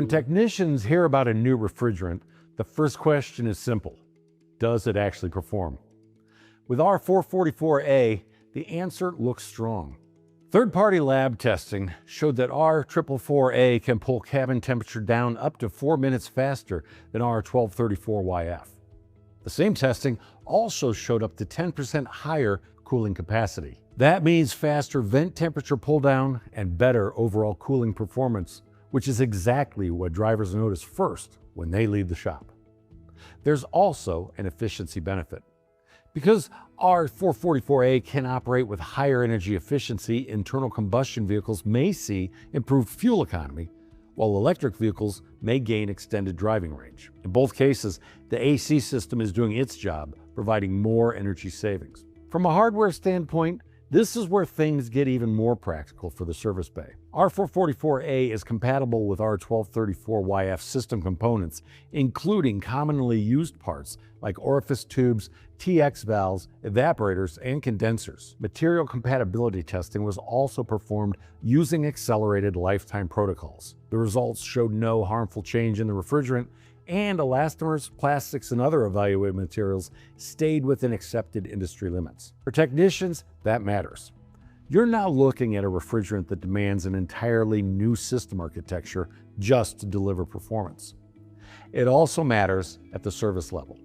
technicians hear about a new refrigerant, the first question is simple: does it actually perform? With R-444A, the answer looks strong. Third-party lab testing showed that R-444A can pull cabin temperature down up to 4 minutes faster than R-1234YF. The same testing also showed up to 10% higher cooling capacity. That means faster vent temperature pull down and better overall cooling performance, which is exactly what drivers notice first when they leave the shop. There's also an efficiency benefit. Because R-444A can operate with higher energy efficiency, internal combustion vehicles may see improved fuel economy, while electric vehicles may gain extended driving range. In both cases, the AC system is doing its job, providing more energy savings. From a hardware standpoint, this is where things get even more practical for the service bay. R-444A is compatible with R-1234YF system components, including commonly used parts like orifice tubes, TX valves, evaporators, and condensers. Material compatibility testing was also performed using accelerated lifetime protocols. The results showed no harmful change in the refrigerant, and elastomers, plastics, and other evaluated materials stayed within accepted industry limits. For technicians, that matters. You're now looking at a refrigerant that demands an entirely new system architecture just to deliver performance. It also matters at the service level.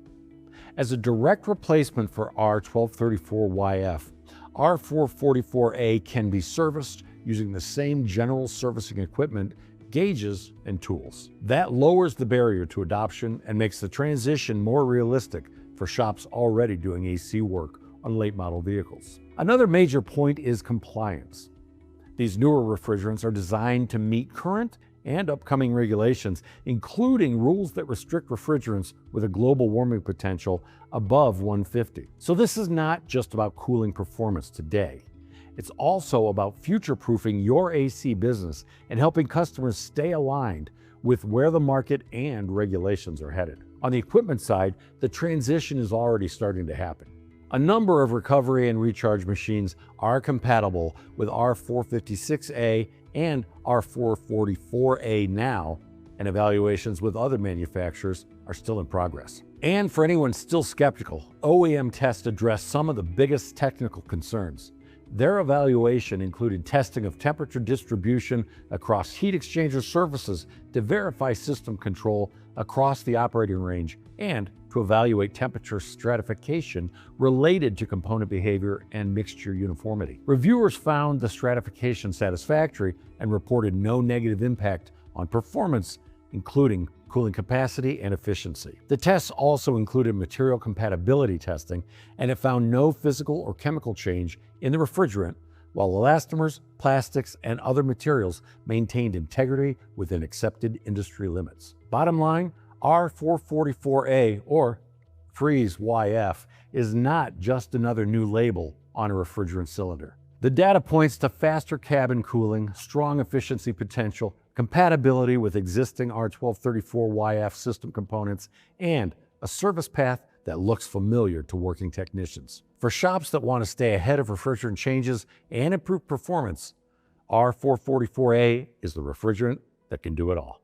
As a direct replacement for R-1234YF, R-444A can be serviced using the same general servicing equipment, gauges, and tools. That lowers the barrier to adoption and makes the transition more realistic for shops already doing AC work on late model vehicles. Another major point is compliance. These newer refrigerants are designed to meet current and upcoming regulations, including rules that restrict refrigerants with a global warming potential above 150. So this is not just about cooling performance today. It's also about future-proofing your AC business and helping customers stay aligned with where the market and regulations are headed. On the equipment side, the transition is already starting to happen. A number of recovery and recharge machines are compatible with R-456A and R-444A now, and evaluations with other manufacturers are still in progress. And for anyone still skeptical, OEM tests address some of the biggest technical concerns. Their evaluation included testing of temperature distribution across heat exchanger surfaces to verify system control across the operating range and to evaluate temperature stratification related to component behavior and mixture uniformity. Reviewers found the stratification satisfactory and reported no negative impact on performance, including cooling capacity and efficiency. The tests also included material compatibility testing, and it found no physical or chemical change in the refrigerant, while elastomers, plastics, and other materials maintained integrity within accepted industry limits. Bottom line, R-444A, or Freeze YF, is not just another new label on a refrigerant cylinder. The data points to faster cabin cooling, strong efficiency potential, compatibility with existing R-1234YF system components, and a service path that looks familiar to working technicians. For shops that want to stay ahead of refrigerant changes and improve performance, R-444A is the refrigerant that can do it all.